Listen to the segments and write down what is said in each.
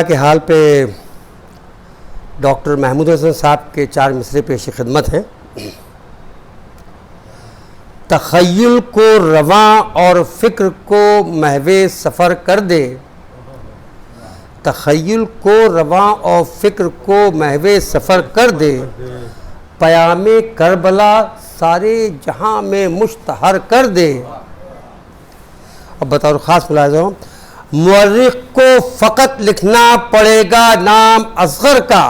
के हाल पे डॉक्टर महमूद हसन साहब के 4 मिसरे पेश खिदमत हैं। तख़य्युल को रवां और फ़िक्र को महवे सफ़र कर दे, तख़य्युल को रवां और फ़िक्र को महवे सफ़र कर दे, पयामे करबला सारे जहां में मुश्तहर कर दे। अब बताओ ख़ास मुलाज़ा, मुअर्रिख़ को फ़कत लिखना पड़ेगा नाम असग़र का,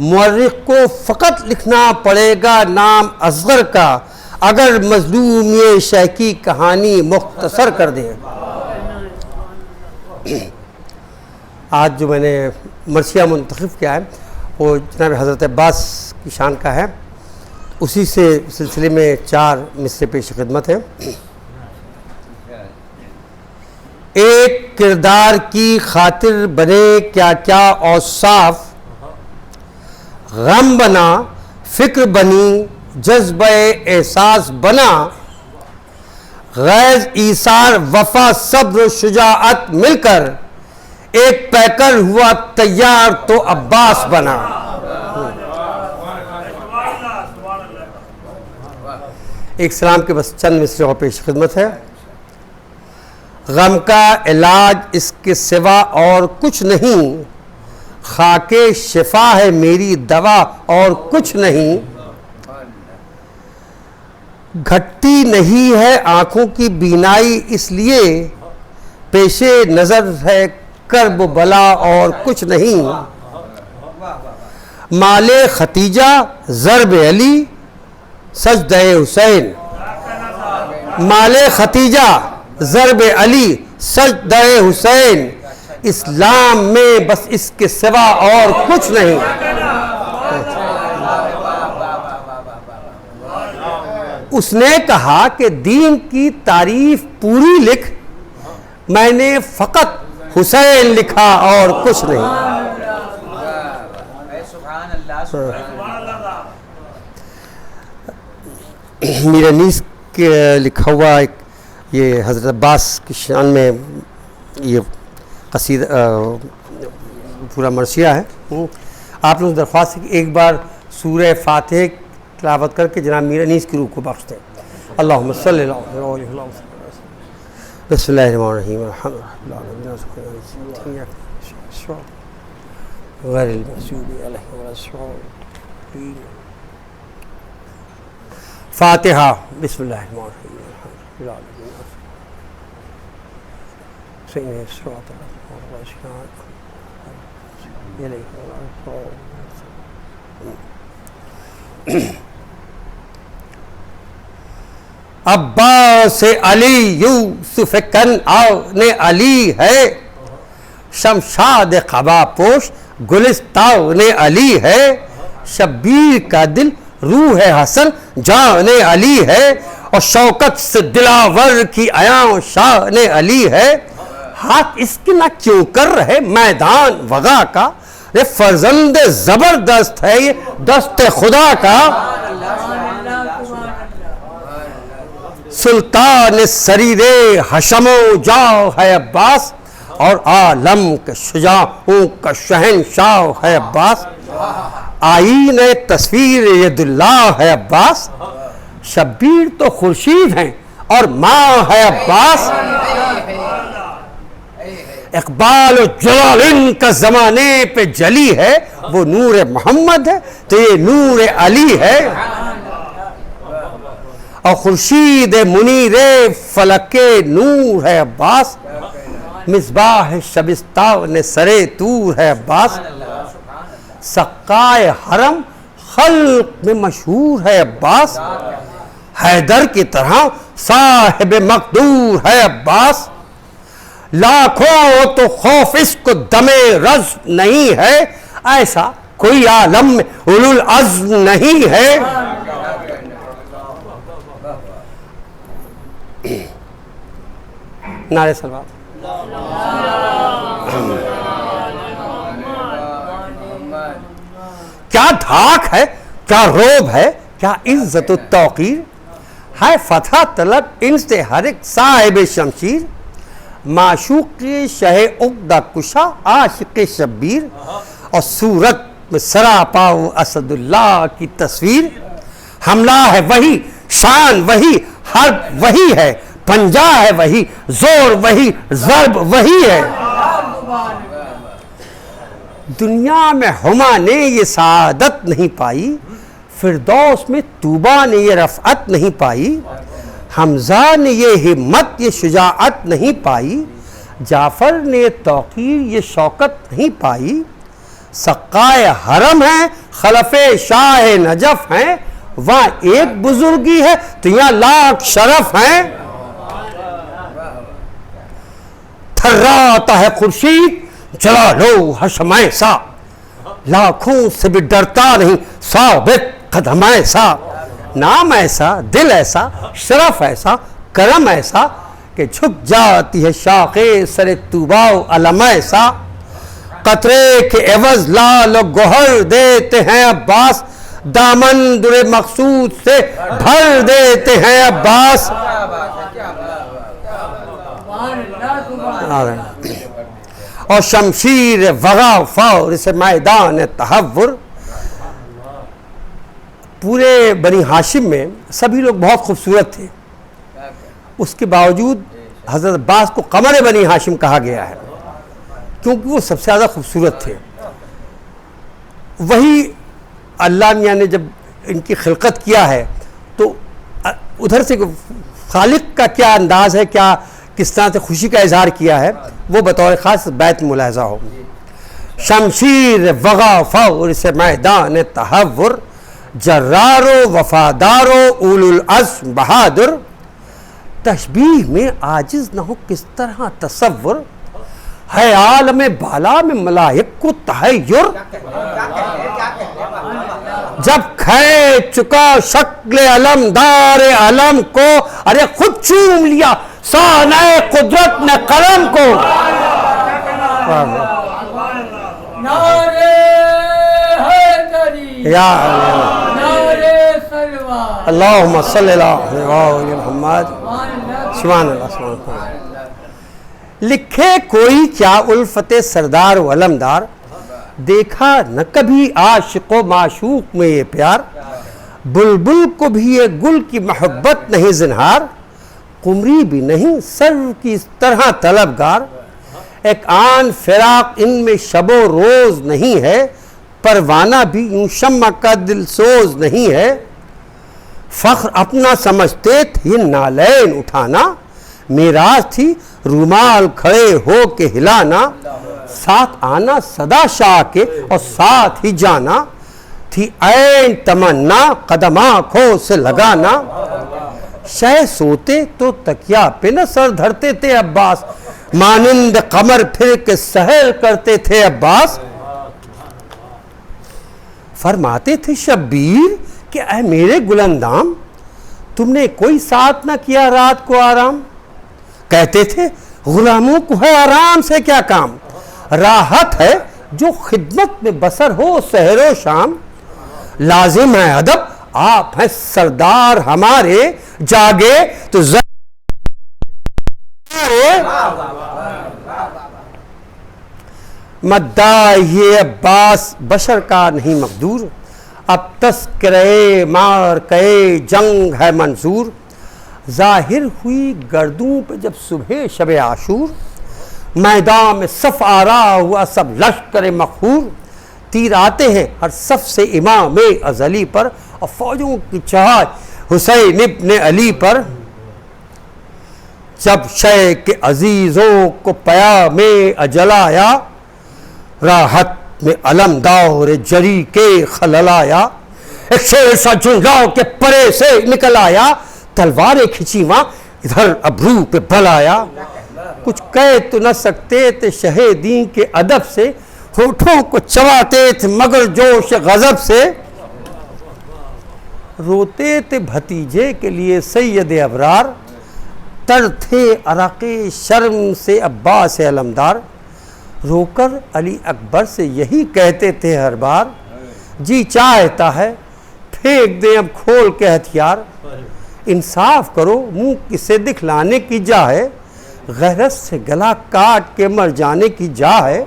मुअर्रिख़ को फ़कत लिखना पड़ेगा नाम असग़र का, अगर मज़लूम ये शह की कहानी मुख्तसर कर दे। आज जो मैंने मरसिया मुंतखब किया है वो जनाब हज़रत अब्बास की शान का है, उसी से सिलसिले में 4 मिसरे पेश खिदमत है। एक किरदार की खातिर बने क्या क्या औसाफ, गम बना फ़िक्र बनी जज्बे एहसास बना, गैज़ ईसार वफ़ा सब्र शुजाअत मिलकर एक पैकर हुआ तैयार तो अब्बास बना। एक सलाम के बस चंद मिसरे और पेश खिदमत है। गम का इलाज इसके सिवा और कुछ नहीं, खाके शिफा है मेरी दवा और कुछ नहीं, घटती नहीं है आँखों की बीनाई इसलिए पेशे नज़र है कर्ब बला और कुछ नहीं, माले खतीजा ज़रब अली सजदे हुसैन, माले खतीजा ज़रब अली सजदे हुसैन, इस्लाम में बस इसके सिवा और कुछ नहीं। उसने कहा कि दीन की तारीफ पूरी लिख, मैंने फ़कत हुसैन लिखा और कुछ नहीं। मीर अनीस के लिखा हुआ एक ये हज़रत अब्बास की शान में ये कसीदा पूरा मरसिया है। आप लोग दरख्वास्त है कि एक बार सूरह फातिहा तिलावत करके जनाब मीर अनीस की रूह को बख्श दें। अल्लाहुम्मा सल्लि अला बिस्मिल्लाहिर्रहमानिर्रहीम फातिहा। बिस्मिल्लाहिर्रहमानिर्रहीम अब्बास अली यूसुफ कन ने अली है, शमशाद क़बा पोश गुलिस्तान ने अली है, शब्बीर का दिल रूह है हसन जान अली है, और शौकत से दिलावर की आयां शान अली है। हाथ इसके ना क्यों कर रहे मैदान वगा का, ये फर्जंद जबरदस्त है ये दस्त खुदा का, सुल्तान सरीरे हशमो जाओ है अब्बास, और आलम के शुजाओं का शहनशाह है अब्बास, आईने तस्वीर यदुल्लाह है अब्बास, शब्बीर तो खुर्शीद हैं और माँ है अब्बास, इकबाल जलालिन का ज़माने पे जली है, वो नूर मोहम्मद है तो ये नूर अली है, और खुर्शीद मुनीरे फलके नूर है अब्बास, मिसबाह शबिस्तान सरे तूर है अब्बास, सक्काए हरम खल्क में मशहूर है अब्बास, हैदर की तरह साहिब मकदूर है अब्बास, लाखों तो खौफ इसको दमे रज नहीं है, ऐसा कोई आलम में उलुल अज़्म नहीं है। नारे सलवात। क्या धाक है, क्या रोब है, क्या इज्जत तौकीर है, फतह तलब इनसे हर एक साहिब शमशीर, माशूक के शह उक़दा कुशा आशिक़ शब्बीर, और सूरत में सरापा असदुल्लाह की तस्वीर। हमला है वही, शान वही, हर्ब वही है, पंजा है वही, जोर वही, ज़र्ब वही है। दुनिया में हुमा ने ये सादत नहीं पाई, फिरदौस में तूबा ने ये रफ़अत नहीं पाई, हमज़ा ने ये हिम्मत ये शुजाअत नहीं पाई, जाफ़र ने तौक़ीर ये शौकत नहीं पाई। सक़ाए हरम है, खलफ़े शाह नजफ़ हैं, वहाँ एक बुजुर्गी है तो यहाँ लाख शरफ हैं। थर्राता है खुर्शीद, जला लो हशमाए सा, लाखों से भी डरता नहीं साबित कदम ऐसा। नाम ऐसा, दिल ऐसा, शरफ ऐसा, करम ऐसा कि झुक जाती है शाखे सरे तूबाओ अलम ऐसा। कतरे के एवज लाल गोहर देते हैं अब्बास, दामन दुरे मकसूद से भर देते हैं अब्बास। और शमशीर वगा फौर से मैदान तहव्वुर। पूरे बनी हाशिम में सभी लोग बहुत खूबसूरत थे, उसके बावजूद हज़रत अब्बास को कमर बनी हाशिम कहा गया है क्योंकि वो सबसे ज़्यादा खूबसूरत थे। वही अल्लाह मियाँ ने जब इनकी खिलकत किया है तो उधर से खालिक का क्या अंदाज़ है, क्या किस तरह से खुशी का इजहार किया है, वो बतौर ख़ास बैत मुलाहज़ा हो। शमशीर वगा फौर से मैदान तहव्वुर, जर्रारो वफादारो उलुल अज़्म बहादुर। तशबीह में आजिज़ न हो किस तरह तसव्वुर, है आलम बाला में मलाइक को तहय्युर। जब खे चुका शक्ल अलमदार अलम को, अरे खुद चूम लिया साने कुदरत ने कलम को। या अल्लाहुम्मा सल्ली अला मुहम्मद। सुभान अल्लाह, सुभान अल्लाह। लिखे कोई क्या उल्फते सरदार व अलमदार, देखा न कभी आशिक़ो माशूक में ये प्यार। बुलबुल को भी ये गुल की मोहब्बत नहीं ज़िन्हार, कुमरी भी नहीं सर्व की इस तरह तलबगार। एक आन फिराक इनमें शबो रोज़ नहीं है, परवाना भी यूं शम्मा का दिल सोज नहीं है। फ़ख्र अपना समझते थे नालैन उठाना, मेराज थी रुमाल खड़े हो के हिलाना। साथ आना सदा शाह के और साथ ही जाना, थी ऐन तमन्ना कदम आँखों से लगाना। शह सोते तो तकिया पे न सर धरते थे अब्बास, मानिंद कमर फिर के सहर करते थे अब्बास। फरमाते थे शब्बीर कि ऐ मेरे गुलंदाम, तुमने कोई साथ न किया रात को आराम। कहते थे गुलामों को है आराम से क्या काम, राहत है जो खिदमत में बसर हो सहरो शाम। लाजिम है अदब आप हैं सरदार हमारे, जागे तो मद्दाही अब्बास बशर का नहीं मकदूर, अब तस्करे मार कए जंग है मंजूर। जाहिर हुई गर्दों पे जब सुबह शब आशूर, मैदान में सफ आरा हुआ सब लश्कर मखूर। तीर आते हैं हर सफ से इमाम अजली पर, और फौजों की चढ़ाई हुसैन इब्न अली पर। जब शय के अजीज़ों को पया में अजलाया, राहत में अलमदार जरी के खललाया। एक शेर सा झुंझलाओं के परे से निकल आया, तलवारें खिंची वहाँ इधर अबरू पे बल आया। कुछ कह तो न सकते थे शहीदी के अदब से, होठों को चबाते थे मगर जोश गजब से। रोते थे भतीजे के लिए सैयद अबरार, तर थे अरक़े शर्म से अब्बास अलमदार। रोकर अली अकबर से यही कहते थे हर बार, जी चाहता है फेंक दें अब खोल के हथियार। इंसाफ करो मुंह किसे दिखलाने की जा है, गैरत से गला काट के मर जाने की जा है।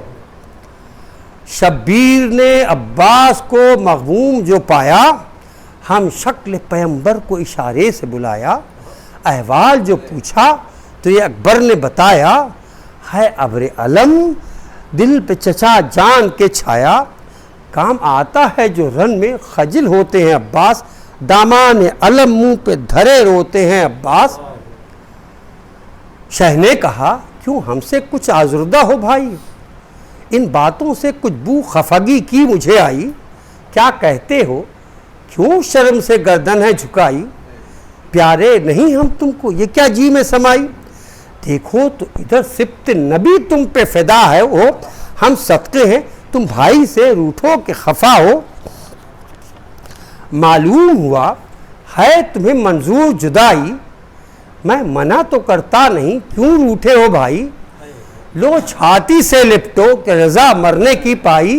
शब्बीर ने अब्बास को मग़मूम जो पाया, हम शक्ल पैगंबर को इशारे से बुलाया। अहवाल जो पूछा तो ये अकबर ने बताया, है अब्र अलम दिल पे चचा जान के छाया। काम आता है जो रन में खजिल होते हैं अब्बास, दामान अलम मुंह पे धरे रोते हैं अब्बास। शाह ने कहा, क्यों हमसे कुछ आजुर्दा हो भाई, इन बातों से कुछ बू खफगी की मुझे आई। क्या कहते हो, क्यों शर्म से गर्दन है झुकाई। प्यारे नहीं हम तुमको, ये क्या जी में समाई। देखो तो इधर सिब्त नबी तुम पे फिदा है वो, हम सदके हैं तुम भाई से रूठो के खफा हो। मालूम हुआ है तुम्हें मंजूर जुदाई, मैं मना तो करता नहीं, क्यों रूठे हो भाई। लो छाती से लिपटो कि रजा मरने की पाई।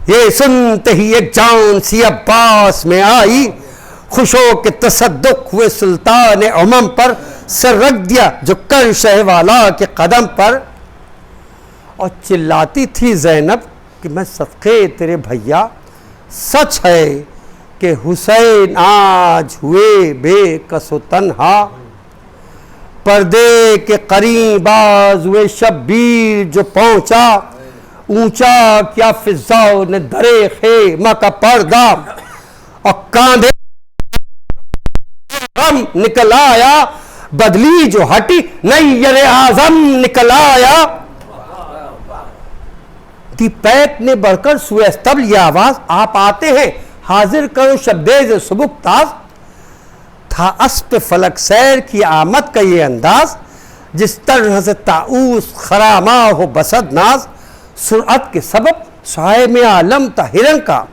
ये सुनते ही एक जान सी अब्बास में आई, खुशो के तसद्दुक हुए सुल्तान उमम पर, सर रख दिया जो कर शहवाला के कदम पर। और चिल्लाती थी ज़ैनब कि मैं सदक़े तेरे भैया, सच है कि हुसैन आज हुए बेकसो तन्हा। पर्दे के करीब आज हुए शब्बीर जो पहुंचा, ऊंचा क्या फिजाओं ने दरे खेमा का पर्दा। और कांधे हम निकल आया, बदली जो हटी नैयर आजम निकल आया। पैक ने बढ़कर सुएस्तबल यह आवाज, आप आते हैं हाजिर करो शब्देज सुबुकताज। था अस्प फलक सैर की आमद का ये अंदाज, जिस तरह से ताऊस खरामा हो बसद नाज। सुरअत के सबब साए में आलम था हिरन का,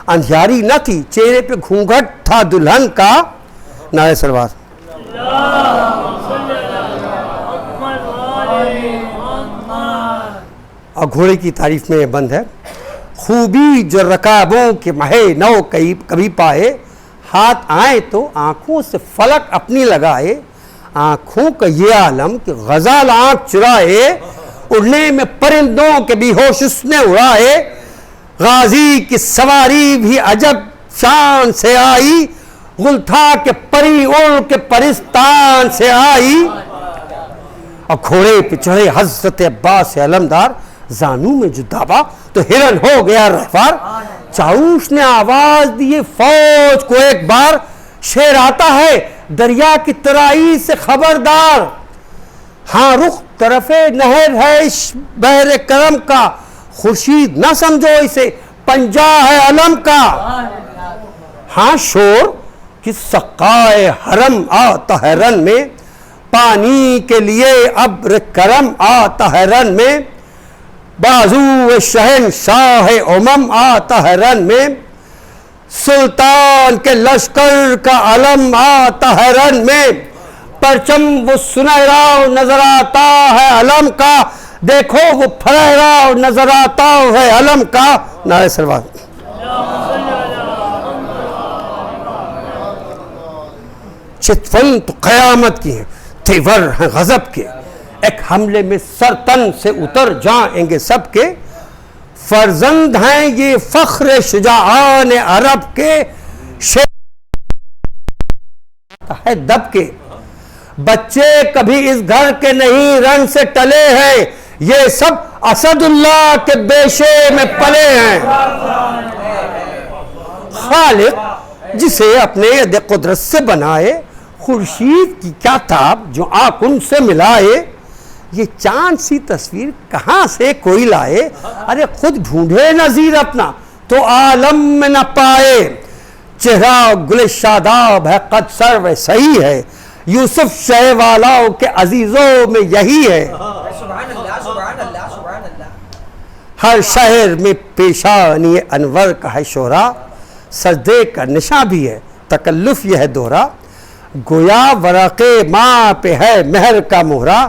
अंधियारी न थी चेहरे पे घूंघट था दुल्हन का। नारे सलवार। और घोड़े की तारीफ में यह बंद है, खूबी जो रकाबों के महे नौ कभी पाए, हाथ आए तो आंखों से फलक अपनी लगाए। आंखों का ये आलम कि गजाल आंख चुराए, उड़ने में परिंदों के भी होश उसने उड़ाए। गाजी की सवारी भी अजब शान से आई, गुलथा के परी उड़ के परिस्तान से आई। और घोड़े पे चढ़े हजरत अब्बास अलमदार, जानू में जो दाबा तो हिरन हो गया रफ्तार। चाऊश ने आवाज दी फौज को एक बार, शेर आता है दरिया की तराई से खबरदार। हाँ रुख तरफे नहर है इस बहरे करम का, खुर्शीद न समझो इसे पंजा है अलम का। हाँ शोर कि सक्काए हरम आता है रन में, पानी के लिए अब्र करम आता है रन में। बाजू शहनशाह उमम आता है रन में, सुल्तान के लश्कर का अलम आता है रन में। परचम वो सुनहरा नजर आता है अलम का, देखो वो फलहरा नजर आता है अलम का। नारे सलवात। चितवन तो कयामत की है, तेवर हैं गजब के, एक हमले में सरतन से उतर जाएंगे सबके। फर्जंद हैं ये फख्र शुजाआन अरब के, शेर है दब के। बच्चे कभी इस घर के नहीं रन से टले हैं, ये सब असदुल्लाह के बेशे में पले हैं। खालिक जिसे अपने यद कुदरत से बनाए, खुर्शीद की क्या ताब जो आंख उनसे मिलाए। ये चांद सी तस्वीर कहाँ से कोई लाए, अरे खुद ढूंढे नजीर अपना तो आलम में न पाए। चेहरा गुल शादाब है कद सर्व सही है, यूसुफ शहवालाओं के अजीजों में यही है। हर शहर में पेशानी अनवर का है शोहरा, सजदे का निशा भी है तकल्लुफ यह दोहरा। गोया वरक़े माँ पे है मेहर का मोहरा,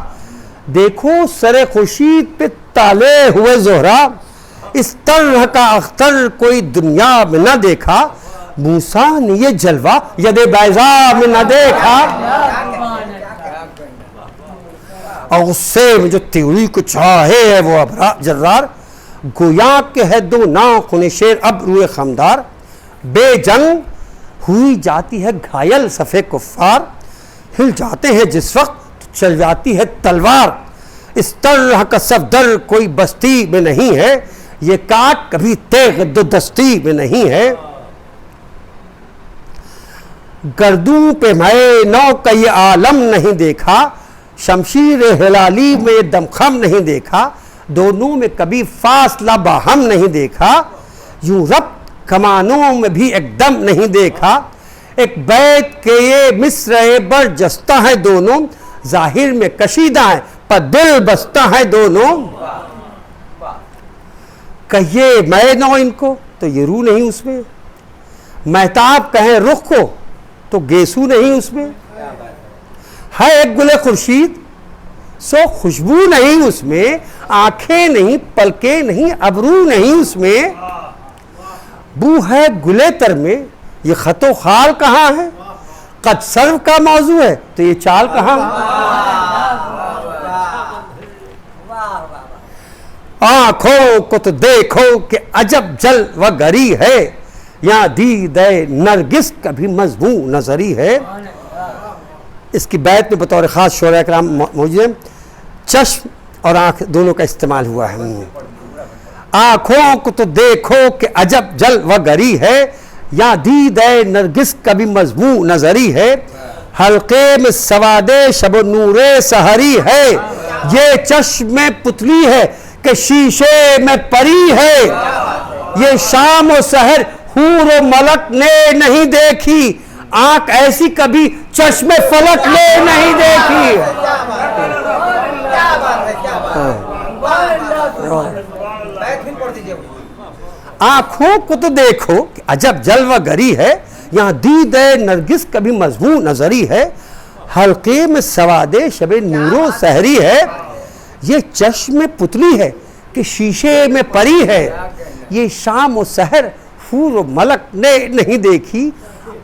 देखो सरे खुर्शीद पे ताले हुए जोहरा। इस तरह का अख्तर कोई दुनिया में न देखा, मूसा ने ये जलवा यदे बैजा में न देखा। और गुस्से में जो तिगड़ी को चाहे है वो अब जर्रार, गोया के है दो ना खुने शेर अब रूए खमदार, बेजंग हुई जाती है घायल सफ़े कुफ्फार, हिल जाते हैं जिस वक्त तो चल जाती है तलवार, इस तरह का सफदर कोई बस्ती में नहीं है, ये काट कभी तेग दो दस्ती में नहीं है। गर्दू पे मैं नौ का ये आलम नहीं देखा, शमशीर हिलाली में दमखम नहीं देखा, दोनों में कभी फासला बाहम नहीं देखा, यूं रब कमानों में भी एकदम नहीं देखा, एक बैत के ये मिस्र बरजस्ता है दोनों, जाहिर में कशीदा है पर दिल बसता है दोनों। कहिए मैं नो इनको तो ये रू नहीं उसमें, महताब कहें रुख को तो गेसू नहीं उसमें, है एक गुले खुर्शीद सो खुशबू नहीं उसमें, आंखें नहीं पलके नहीं अबरू नहीं उसमें, बू है गुले तर में ये खतो खाल कहाँ है, कद सर्व का मौजू है तो ये चाल कहाँ है। आंखों को तो देखो कि अजब जल व गरी है, यहाँ दीदे नरगिस कभी मजबू नजरी है। इसकी बैत में बतौर ख़ास शोरा कराम मौजूद है, चश्म और आँख दोनों का इस्तेमाल हुआ है। आँखों को तो देखो कि अजब जल व गरी है, यहाँ दीदे नरगिस कभी मजबू नजरी है, हल्के में सवादे शब नूरे सहरी है, ये चश्म पुतली है कि शीशे में परी है, ये शाम और सहर हूर और मलक ने नहीं देखी, आंख ऐसी कभी चश्मे फलक ने नहीं देखी। आंखों को तो देखो कि अजब जलवा गरी है, यहाँ दीद नरगिस कभी मजबू नजरी है, हल्के में सवादे शबे नूरो सहरी है, ये चश्म पुतली है कि शीशे में परी है, ये शाम और सहर फूर और मलक ने नहीं देखी,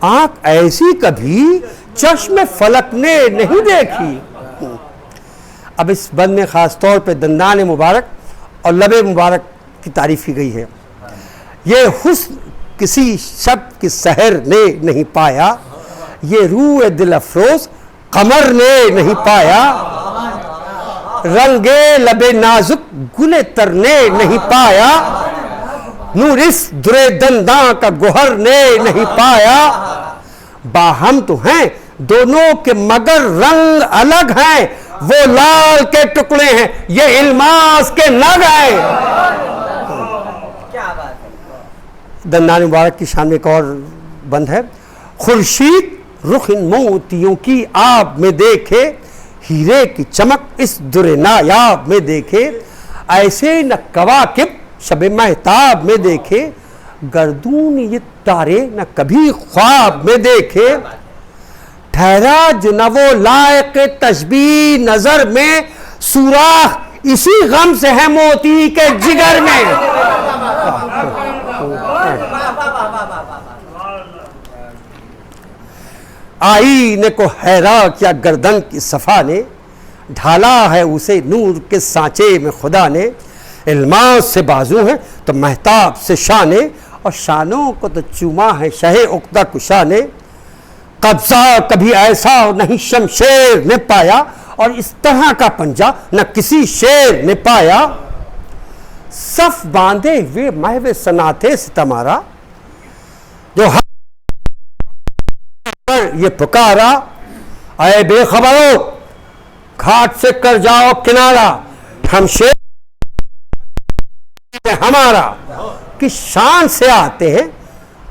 आंख ऐसी कभी चश्म फलक ने नहीं देखी। अब इस बंद में ख़ास तौर पे दंदान मुबारक और लबे मुबारक की तारीफ़ की गई है। ये हुस्न किसी शब की सहर ने नहीं पाया, ये रूह दिल अफरोज कमर ने नहीं पाया, रंगे लबे नाजुक गुले तर ने नहीं पाया, नूर इस दुरे दंदा का गोहर ने नहीं पाया, बाहम तो हैं दोनों के मगर रंग अलग हैं, वो लाल के टुकड़े हैं ये इल्मास के नग हैं। दंदान मुबारक की शान में एक और बंद है, खुर्शीद रुख इन मोतियों की आब में देखे, हीरे की चमक इस दुरे नायाब में देखे, ऐसे न कवाकिब शबे महताब में देखे, गर्दून ये तारे न कभी ख्वाब में देखे, ठहरा जो न वो लायक तशबीह नजर में, सुराख इसी गम से है मोती के जिगर में। आईने को हैरा किया गर्दन की सफ़ा ने, ढाला है उसे नूर के सांचे में खुदा ने, इल्मास से बाजू है तो महताब से शाने, और शानों को तो चूमा है शहे उक्ता कुशा ने, कब्जा कभी ऐसा नहीं शमशेर ने पाया, और इस तरह का पंजा न किसी शेर ने पाया, सफ बांधे हुए महवे सनाते सितमारा, जो ये पुकारा, अरे बेखबरो घाट से कर जाओ किनारा, हम शेर हमारा, कि शान से आते हैं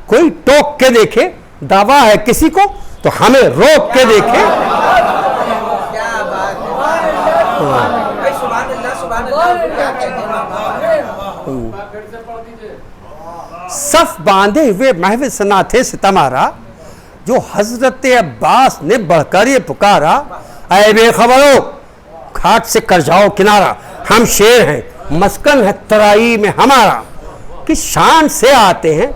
कोई टोक के देखे, दावा है किसी को तो हमें रोक के देखे। सफ बांधे हुए महवे सनाथे सितमारा, जो हजरत अब्बास ने बढ़कर ये पुकारा, ऐ बेखबरो घाट से कर जाओ किनारा, हम शेर हैं मस्कन है तराई में हमारा, कि शान से आते हैं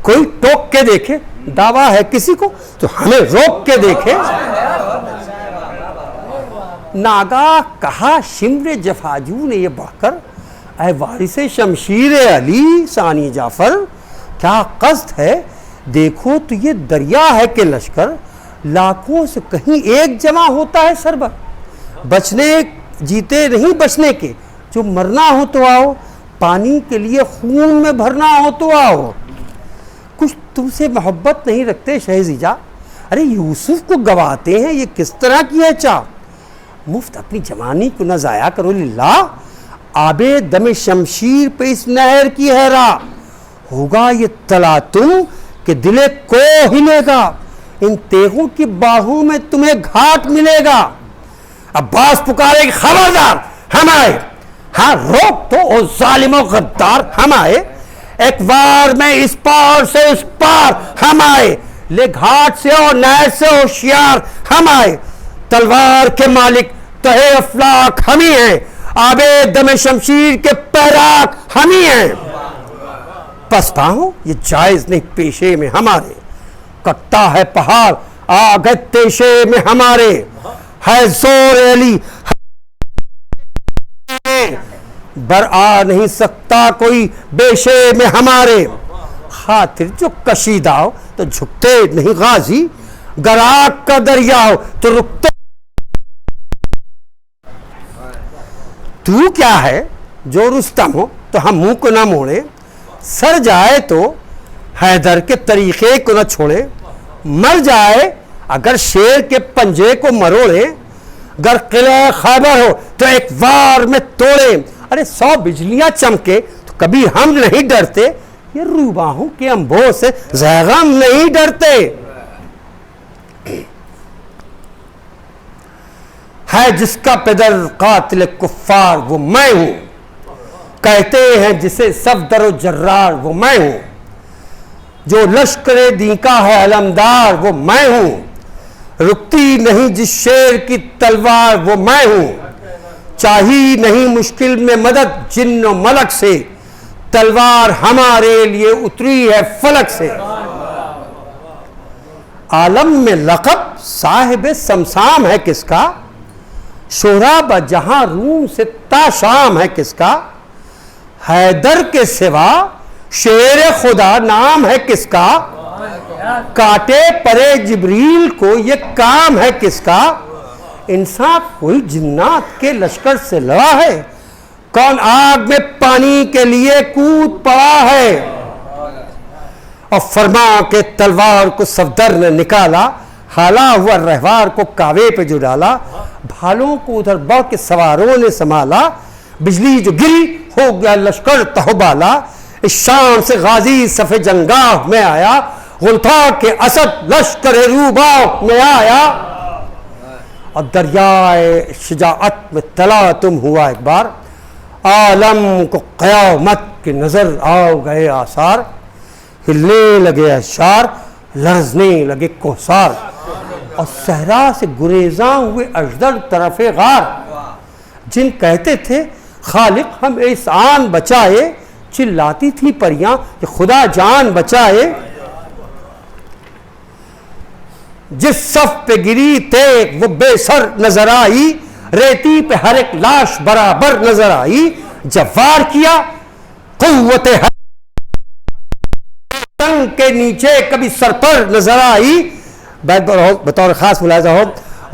कोई टोक के देखे, दावा है किसी को तो हमें रोक के देखे। नागा कहा शिम्र जफाजू ने ये बढ़कर, ऐ वारिसे शमशीर अली सानी जाफर, क्या कष्ट है, देखो तो ये दरिया है कि लश्कर, लाखों से कहीं एक जमा होता है सरबर। बचने जीते नहीं बचने के, जो मरना हो तो आओ, पानी के लिए खून में भरना हो तो आओ। कुछ तुमसे मोहब्बत नहीं रखते शहजीजा, अरे यूसुफ को गवाते हैं, ये किस तरह की है चाह। मुफ्त अपनी जवानी को न ज़ाया करो लिल्ला, आबे दम शमशीर पे इस नहर की है राह। होगा ये तला तुम कि दिले को हिलेगा, इन तेगों की बाहों में तुम्हें घाट मिलेगा। अब्बास पुकारे खबरदार हम आए, हाँ रोक तो ओ जालिमो गद्दार हम आए, एक बार में इस पार से उस पार हम आए, ले घाट से और नहर से होशियार हम आए। तलवार के मालिक तहे अफलाक हम ही हैं, आबे दम शमशीर के पैराक हम ही हैं। पछताओ ये जायज नहीं पेशे में हमारे, कटता है पहाड़ आ गए पेशे में हमारे, है जोर अली बर आ नहीं सकता कोई बेशे में हमारे। खातिर जो कशीदा हो तो झुकते नहीं गाजी, गराक का दरिया हो तो रुकते। तू क्या है जो रुस्तम हो तो हम मुंह को ना मोड़े, सर जाए तो हैदर के तरीके को न छोड़े, मर जाए अगर शेर के पंजे को मरोड़े, अगर किले खैबर हो तो एक वार में तोड़े। अरे 100 बिजलियां चमके तो कभी हम नहीं डरते, ये रूबाहों के अंबों से ज़ैगम नहीं डरते। है जिसका पेदर कातिल कुफ्फार वो मैं हूं, कहते हैं जिसे सफदर जर्रार वो मैं हूं, जो लश्करे दी का है अलमदार वो मैं हूं, रुकती नहीं जिस शेर की तलवार वो मैं हूं, चाही नहीं मुश्किल में मदद जिन्न मलक से, तलवार हमारे लिए उतरी है फलक से। आलम में लक़ब साहिब समसाम है किसका, शोहरा बजहां रूम से ताशाम है किसका, हैदर के सिवा शेर खुदा नाम है किसका, काटे परे जिब्रील को ये काम है किसका। इंसान कोई जिन्नात के लश्कर से लड़ा है, कौन आग में पानी के लिए कूद पड़ा है। और फरमा के तलवार को सफदर ने निकाला, हाला हुआ रहवार को कावे पे जो डाला, भालों को उधर बढ़ के सवारों ने संभाला, बिजली जो गिरी हो गया लश्कर तहबाला। इस शाम से गाजी सफ़े जंगाह में आया, गुलथा के असद लश्कर रूबाह में आया। और दरियाए शुजाअत में तला तुम हुआ एक बार, आलम को क़यामत की नजर आओ गए आसार, हिलने लगे अशार लरजने लगे कोसार, और सहरा से गुरेजा हुए अजदर तरफे गार। जिन कहते थे खालिक हम इस आन बचाए, चिल्लाती थी परियां कि खुदा जान बचाए। जिस सफ पे गिरी थे वो बेसर नजर आई, रेती पे हर एक लाश बराबर नजर आई। जब वार किया कुव्वत तंग के नीचे कभी सर पर नजर आई। बतौर खास मुलाजा हो,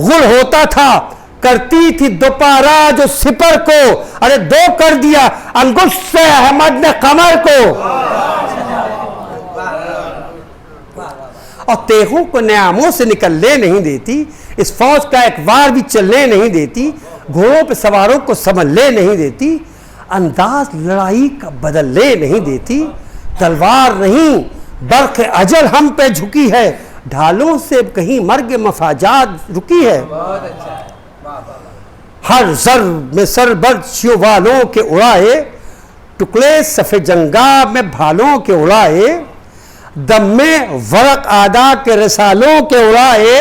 गुल होता था करती थी दोपारा जो सिपर को, अरे दो कर दिया अंगुश से अहमद ने कमर को। और तेगों को न्यामों से निकलने नहीं देती, इस फौज का एक वार भी चलने नहीं देती, घोड़ों पे सवारों को संभलने नहीं देती, अंदाज लड़ाई का बदलने नहीं देती। तलवार नहीं बर्क़ अजल हम पे झुकी है, ढालों से कहीं मर्ग मफाजात रुकी है। हर जर में सरबर्शियों वालों के उड़ाए, टुकड़े सफ़े जंगा में भालों के उड़ाए, दम में वरक आदा के रसालों के उड़ाए,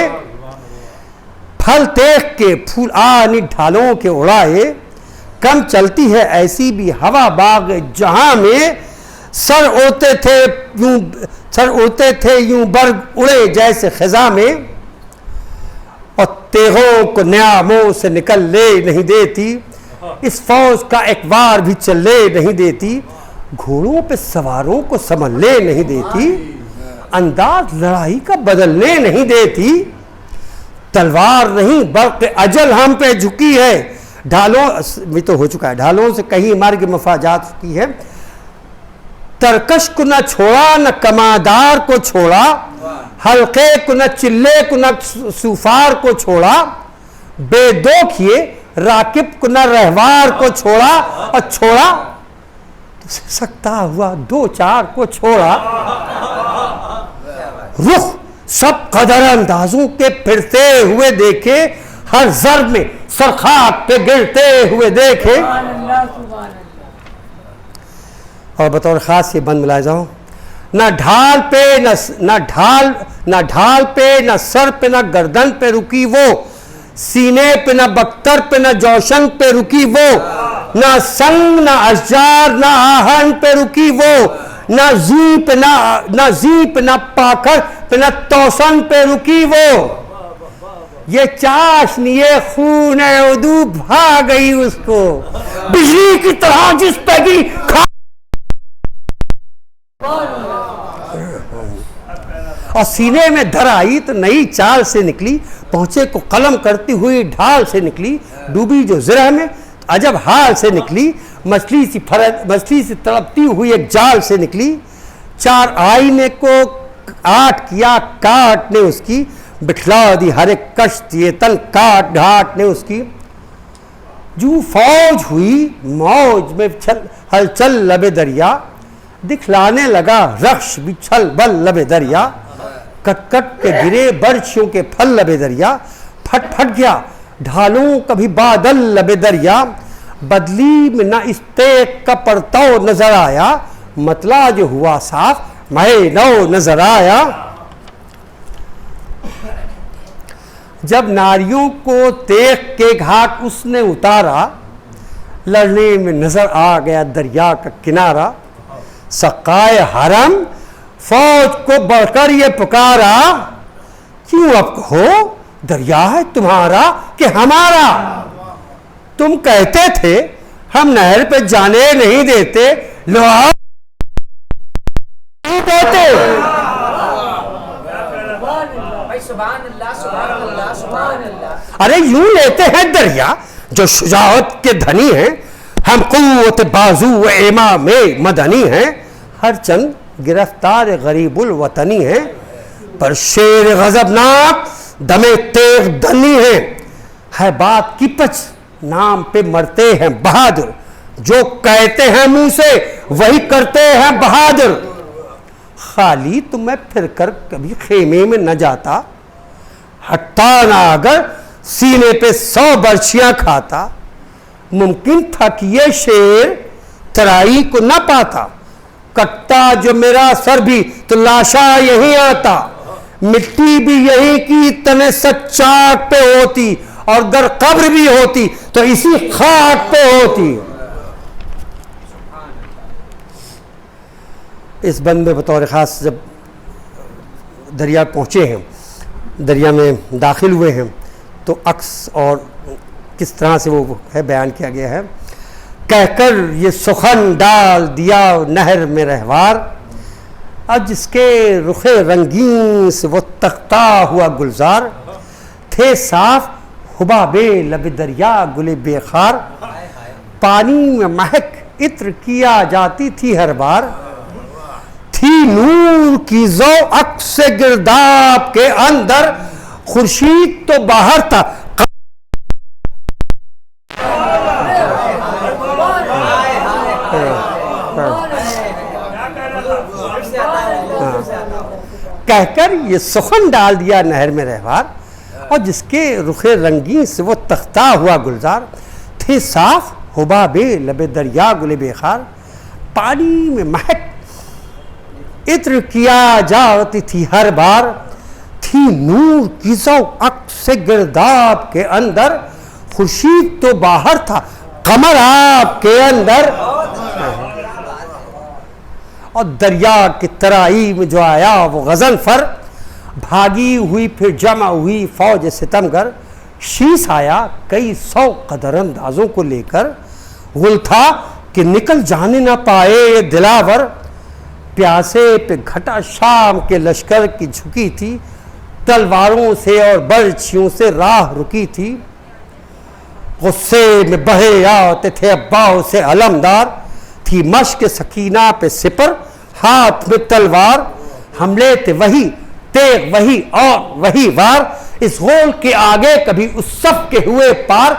फल तेख के फूल आनी ढालों के उड़ाए। कम चलती है ऐसी भी हवा बाग जहां में, सर उड़ते थे यूं बर्ग उड़े जैसे खिजा में। और तेगों को न्यामों से निकलने नहीं देती, इस फौज का एक बार भी चलने नहीं देती, घोड़ों पे सवारों को संभलने नहीं देती, अंदाज लड़ाई का बदलने नहीं देती, तलवार नहीं बल्कि अजल हम पे झुकी है, ढालों भी तो हो चुका है, ढालों से कहीं मार्ग मफाजात चुकी है, तरकश को न छोड़ा न कमादार को छोड़ा, हल्के को न चिल्ले को न सुफार को छोड़ा, बेदोख ये राकिब को न रहवार को छोड़ा, और छोड़ा तो सकता हुआ दो चार को छोड़ा, रुख सब कदर अंदाजों के फिरते हुए देखे, हर जर्ब में सरखाक पे गिरते हुए देखे। और बतौर खास ये बंद मिला जाओ, न ढाल पे न ढाल पे न सर पे न गर्दन पे रुकी वो, सीने पे न बख्तर पे न जोशन पे रुकी वो, न संग न अशजार न आहन पे रुकी वो, न जी पे न पाखर पे न तोसन पे रुकी वो, ये चाशनी ये खून उदू भाग गई उसको, बिजली की तरह जिस पे की और सीने में धर आई तो नई चाल से निकली, पहुंचे को कलम करती हुई ढाल से निकली, डूबी जो ज़िरह में अजब हाल से निकली, मछली सी तड़पती हुई एक जाल से निकली, चार आईने को आठ किया काट ने उसकी, बिठला दी हर एक कश्त ये तन काट ढाट ने उसकी, जू फौज हुई मौज में हलचल लबे दरिया, दिखलाने लगा रक्श बिछल बल लबे दरिया, कट के गिरे बर्छियों के फल लबे दरिया, फट फट गया ढालों कभी बादल लबे दरिया, बदली में न इस्तेक का परताव नजर आया, मतला जो हुआ साफ मैं नौ नजर आया। जब नारियों को तेख के घाट उसने उतारा, लड़ने में नजर आ गया दरिया का किनारा, सकाए हरम फौज को बढ़कर ये पुकारा, क्यों अब कहो दरिया है तुम्हारा कि हमारा, तुम कहते थे हम नहर पे जाने नहीं देते, लो आओ नहीं देते। अरे यूं लेते हैं दरिया जो शुजाअत के धनी हैं, हम कुव्वत बाजू एमा में मदनी हैं, हर चंद गिरफ्तार गरीबुल वतनी हैं, पर शेर गजबनाक दमे तेग दनी है बात की पच नाम पे मरते हैं बहादुर, जो कहते हैं मुंह से वही करते हैं बहादुर, खाली तो मैं फिर कर कभी खेमे में न जाता, हटता ना अगर सीने पे 100 बर्छियां खाता, मुमकिन था कि ये शेर तराई को न पाता, कटता जो मेरा सर भी तो लाशा यही आता, मिट्टी भी यही की तने सच्चाक पे होती, और दर कब्र भी होती तो इसी खाक पे होती। इस बंद में बतौर खास जब दरिया पहुंचे हैं, दरिया में दाखिल हुए हैं, तो अक्स और किस तरह से वो है बयान किया गया है, कहकर ये सुखन डाल दिया नहर में रहवार, अब जिसके रुखे रंगीन से वो तख्ता हुआ गुलजार, थे साफ हुबाबे लबे दरिया गुले बेखार, पानी में महक इत्र किया जाती थी हर बार, थी नूर की जो अक्स से गिरदाब के अंदर, खुर्शीद तो बाहर था। कहकर ये सुखन डाल दिया नहर में रहवार, और जिसके रुखे रंगीन से वो तख्ता हुआ गुलजार, थे साफ हुबाबे लबे दरिया गुले बेखार, पानी में महक इत्र किया जाती थी हर बार, थी नूर की जो अक्स से गिरदाब के अंदर, खुर्शीद तो बाहर था कमर आप के अंदर, और दरिया की तराई में जो आया वो गजनफर, भागी हुई फिर जमा हुई फौज सितमगर, शीश आया कई 100 कदर अंदाजों को लेकर। गुल था कि निकल जाने ना पाए ये दिलावर, प्यासे पे घटा शाम के लश्कर की झुकी थी, तलवारों से और बर्छियों से राह रुकी थी। गुस्से में बहे आते थे अब्बाओ से अलमदार, थी मश्क सकीना पे सिपर, हाथ में तलवार। हमले थे वही तेग वही और वही वार, इस गोल के आगे कभी उस सब के हुए पार।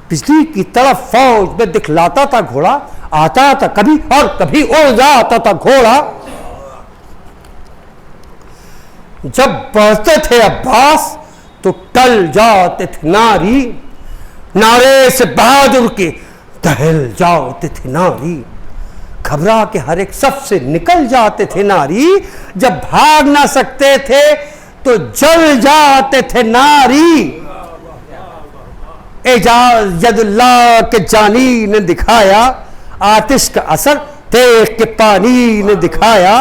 बिजली की तरफ फौज में दिखलाता था घोड़ा, आता था कभी और कभी उड़ जाता था घोड़ा। जब बढ़ते थे अब्बास तो टल जाते थे नारी, नारे से बहादुर के दहल जाते थे नारी। घबरा के हर एक सफ से निकल जाते थे नारी, जब भाग ना सकते थे तो जल जाते थे नारी। एजाजुल्लाह के जानी ने दिखाया, आतिश का असर देख के पानी ने दिखाया।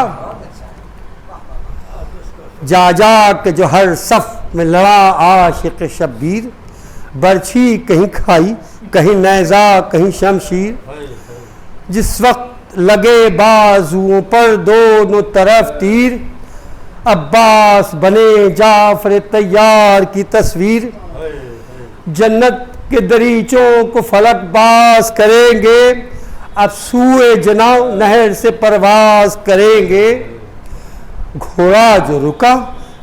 जा जा के जो हर सफ में लड़ा आशिक शब्बीर, बर्छी कहीं खाई कहीं नेज़ा कहीं शमशीर। जिस वक्त लगे बाजुओं पर दोनों तरफ तीर, अब्बास बने जाफर तैयार की तस्वीर। जन्नत के दरीचों को फलक बाज करेंगे, अब सूए जनाव नहर से परवाज करेंगे। घोड़ा जो रुका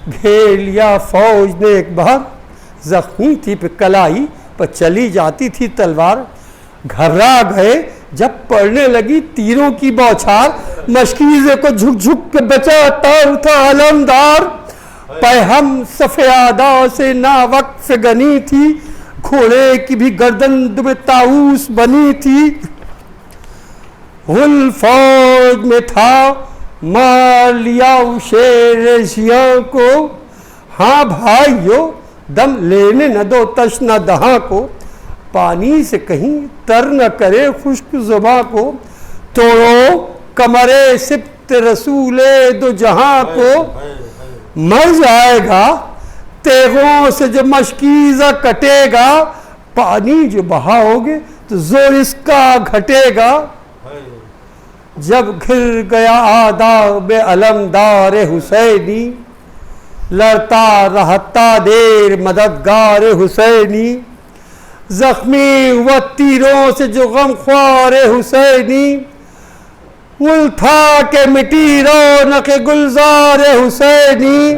घेर लिया फौज ने एक बार, जख्मी थी पे कलाई पर चली जाती थी तलवार। घबरा गए जब पड़ने लगी तीरों की बौछार, मशकीज़े को झुक झुक के बचाता था अलमदार। पैहम सफ़ेदा से ना वक्फ गनी थी, घोड़े की भी गर्दन में ताऊस बनी थी। हुल फौज में था मार लिया शेर शिया को, हाँ भाइयों दम लेने न दो तश्ना दहा को। पानी से कहीं तर न करे खुश्क ज़ुबां को, तोड़ो कमरे सिब्त रसूले दो जहां को। मर जाएगा तेगों से जो मशकीज़ा कटेगा, पानी जो बहाओगे तो जोर इसका घटेगा। जब घिर गया आदाब अलमदार हुसैनी, लड़ता रहता देर मददगार हुसैनी। जख्मी हुआ तीरों से जो गम ख्वार हुसैनी, गुल था के मिटी रौनक गुलजार हुसैनी।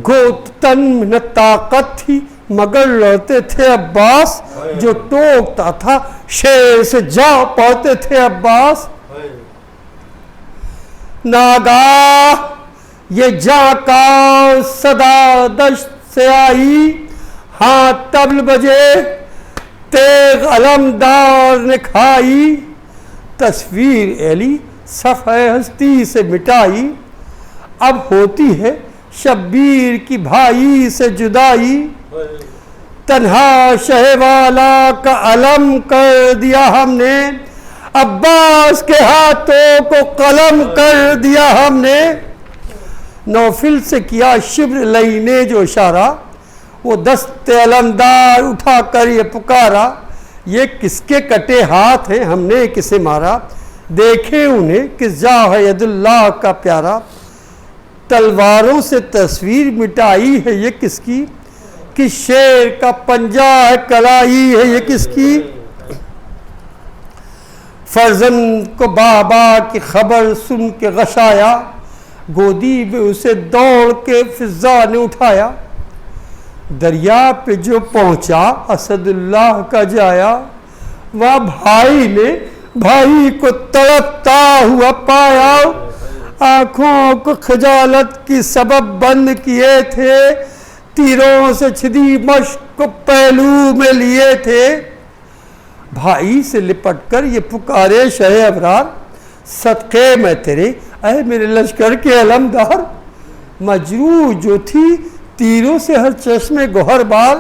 गोत तन में ताकत थी मगर लड़ते थे अब्बास, जो टोकता था शेर से जा पाते थे अब्बास। नागा ये जाका सदा दश्त से आई, हाँ तबल बजे तेग अलमदार ने खाई। तस्वीर एली सफ़े हस्ती से मिटाई, अब होती है शब्बीर की भाई से जुदाई। तन्हा शहवाला का अलम कर दिया हमने, अब्बास के हाथों को कलम कर दिया हमने। नौफिल से किया शिब्र लई ने जो इशारा, वो दस्ते अलमदार उठा कर ये पुकारा। ये किसके कटे हाथ हैं, हमने किसे मारा, देखे उन्हें किस जाहिदुल्लाह का प्यारा। तलवारों से तस्वीर मिटाई है ये किसकी, किस शेर का पंजा है कलाई है ये किसकी। फर्जंद को बाबा की खबर सुन के गशाया, गोदी में उसे दौड़ के फिजा ने उठाया। दरिया पे जो पहुंचा असदुल्लाह का जाया, वह भाई ने भाई को तड़पता हुआ पाया। आंखों को खजालत की सबब बंद किए थे, तीरों से छिदी मश्क को पहलू में लिए थे। भाई से लिपट कर ये पुकारे शह अबरार, सदक़े मैं तेरे ऐ मेरे लश्कर के अलमदार। मजरू जो थी तीरों से हर चश्मे गोहर बार,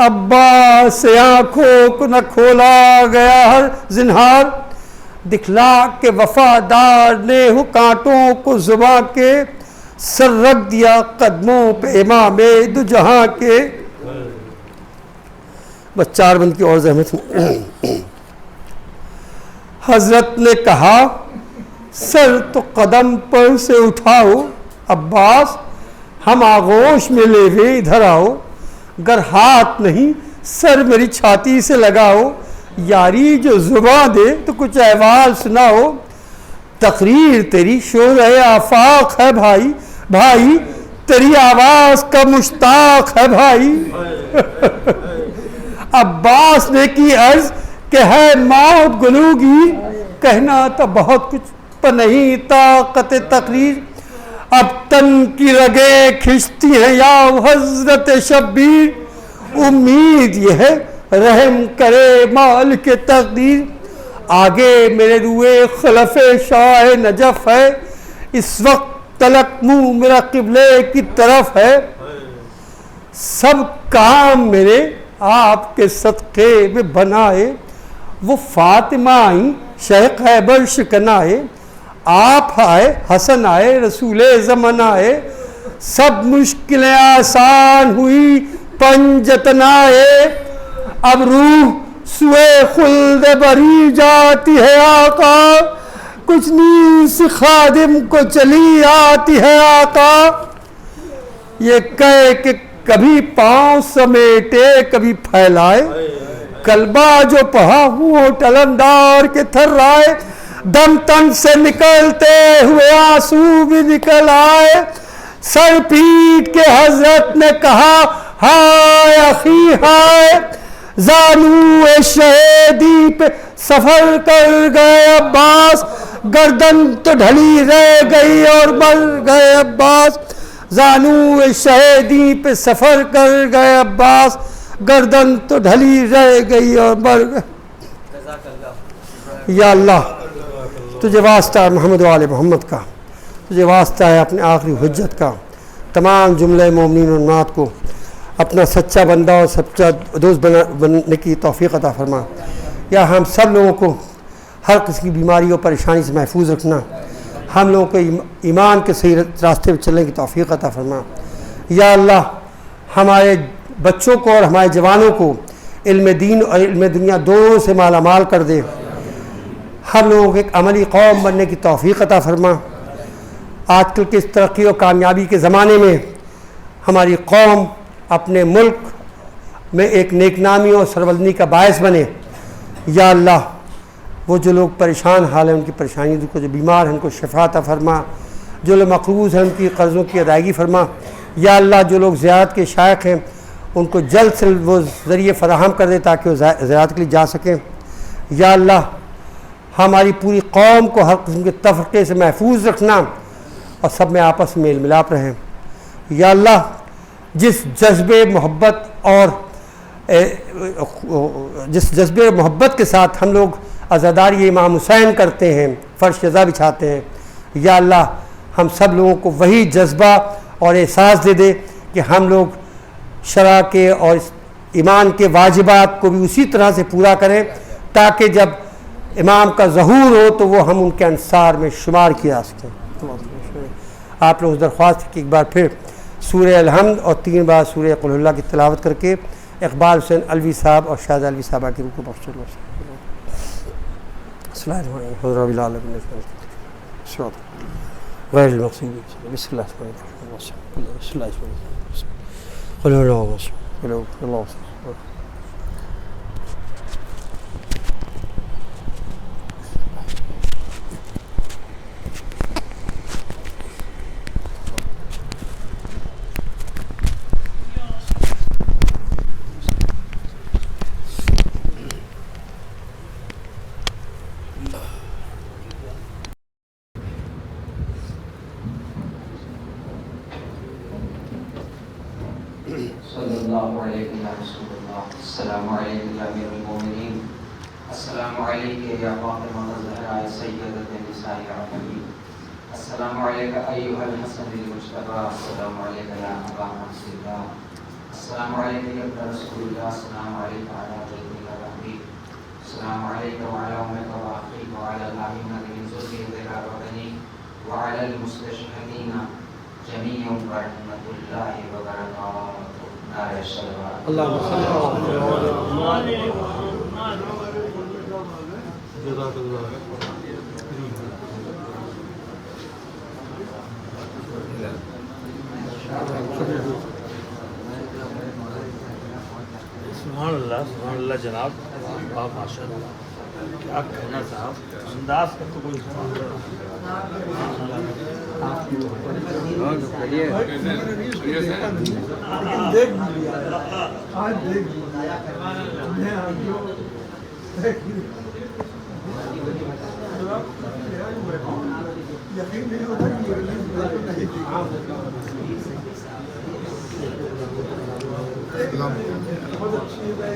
अब्बास से आंखों को न खोला गया हर जिन्हार। दिखला के वफादार ने हो कांटों को जुबा के, सर रख दिया कदमों पे इमामे दो जहां के। बस 4 बंद की और ज़हमत में। हजरत ने कहा सर तो कदम पर से उठाओ अब्बास, हम आगोश में ले वे इधर आओ, गर हाथ नहीं सर मेरी छाती से लगाओ, यारी जो जुबां दे तो कुछ अहवाल सुनाओ, तकरीर तेरी शोर आफाक है भाई, भाई तेरी आवाज का मुश्ताक है भाई। अब्बास ने की अर्ज कि है मौत गुलूगी, कहना तो बहुत कुछ पर नहीं ताकत तकरीर, अब तन की रगे खिंचती हैं या हजरत शब्बीर, उम्मीद यह है रहम करे माल के तकदीर, आगे मेरे रुए खलफे शाह नजफ है, इस वक्त तलक मुंह मेरा किबले की तरफ है, सब काम मेरे आपके सदक़े में बनाए, वो फातिमा आई शह खैबर शिकनाए, आप आए हसन आए रसूले ज़मान आए, सब मुश्किलें आसान हुई पंजतन आए, अब रूह सुए खुल्द बरी जाती है आका, कुछ नींद से खादिम को चली आती है आका, ये कह के कभी पांव समेटे कभी फैलाए, कलबा जो पढ़ा हुआ टलंदार के थर्राए, दम तन से निकलते हुए आंसू भी निकल आए, सर पीट के हजरत ने कहा हाय अखी हाय, जानू शहीदी पे सफर कर गए अब्बास, गर्दन तो ढली रह गई और मर गए अब्बास, जानू शहीदी पे सफर कर गए अब्बास, गर्दन तो ढली रह गई और मर गए। या अल्लाह तुझे वास्ता है मोहम्मद वाले मोहम्मद का, तुझे वास्ता है अपने आखिरी हुज्जत का, तमाम जुमले मोमिनीन और उम्मात को अपना सच्चा बंदा और सच्चा दोस्त बनने की तौफीक अता फरमा। या हम सब लोगों को हर किस्म की बीमारी और परेशानी से महफूज रखना, हम लोगों को ईमान के सही रास्ते पर चलने की तौफीक अता फरमा। या अल्लाह हमारे बच्चों को और हमारे जवानों को इल्म दीन और इल्म दुनिया दोनों से माला माल कर दे, हम लोगों को एक अमली कौम बनने की तौफीक अता फरमा। आजकल के इस तरक्की और कामयाबी के ज़माने में हमारी कौम अपने मुल्क में एक नेकनामी और सरबलंदी का बायस बने। या अल्लाह वो जो लोग परेशान हाल हैं उनकी परेशानी को, जो बीमार हैं उनको शिफा अता फरमा, जो लोग मक़रूज़ हैं उनकी कर्ज़ों की अदायगी फरमा। या अल्लाह जो लोग ज़ियारत के शायक हैं उनको जल्द से वो ज़रिए फ़राहम कर दे ताकि वो ज़ियारत के लिए जा सकें। या अल्लाह हमारी पूरी कौम को हर किस्म के तफ़रीक़े से महफूज रखना और सब में आपस में मेल मिलाप रहें। या अल्लाह जिस जज्बे मोहब्बत और जिस जज्बे मोहब्बत के साथ हम लोग अज़ादारी इमाम हुसैन करते हैं, फ़र्श रज़ा बिछाते हैं, या अल्लाह हम सब लोगों को वही जज्बा और एहसास दे दे कि हम लोग शरा के और ईमान के वाजिबात को भी उसी तरह से पूरा करें ताकि जब इमाम का ज़हूर हो तो वो हम उनके अंसार में शुमार किया सकें। आप लोग दरख्वास्त की एक बार फिर सूरह अल-हम्द और 3 बार सूरह कुल हुवल्लाह की तिलावत करके इकबाल हुसैन अलवी साहब और शाहज़ा अलवी साहबा की रूह को बख्श लो। सल्लल्लाहु अलैहि वसल्लम। अस्सलामु अलैकुम या अमीरुल मोमिनीन, अस्सलामु अलैका या फातिमा ज़हरा सय्यदतुन निसाइल आलमीन, अस्सलामु अलैका अय्युहल हसनुल मुज्तबा, अस्सलामु अलैका या अबा हफ्सिल्लाह, अस्सलामु अलैका या इब्न रसूलिल्लाह, अस्सलामु अलैका अला बैतिल रहमी, अस्सलामु अलैका व अला उम्मिका व अखीका व अला अल-आइम्मति मिन ज़ुर्रिय्यतिका व बनी व अला अल-मुस्तशहीदीन जमीउम व रहमतुल्लाहि व बरकातुहू। नारे सल्लल्लाहु अल्लाहुम्मा सल्लि सुभान अल्लाह जनाब, वाह माशाअल्लाह, क्या कहना साहब, अंदाज का तो कोई यकीन नहीं होता कि ये नहीं बहुत अच्छी है।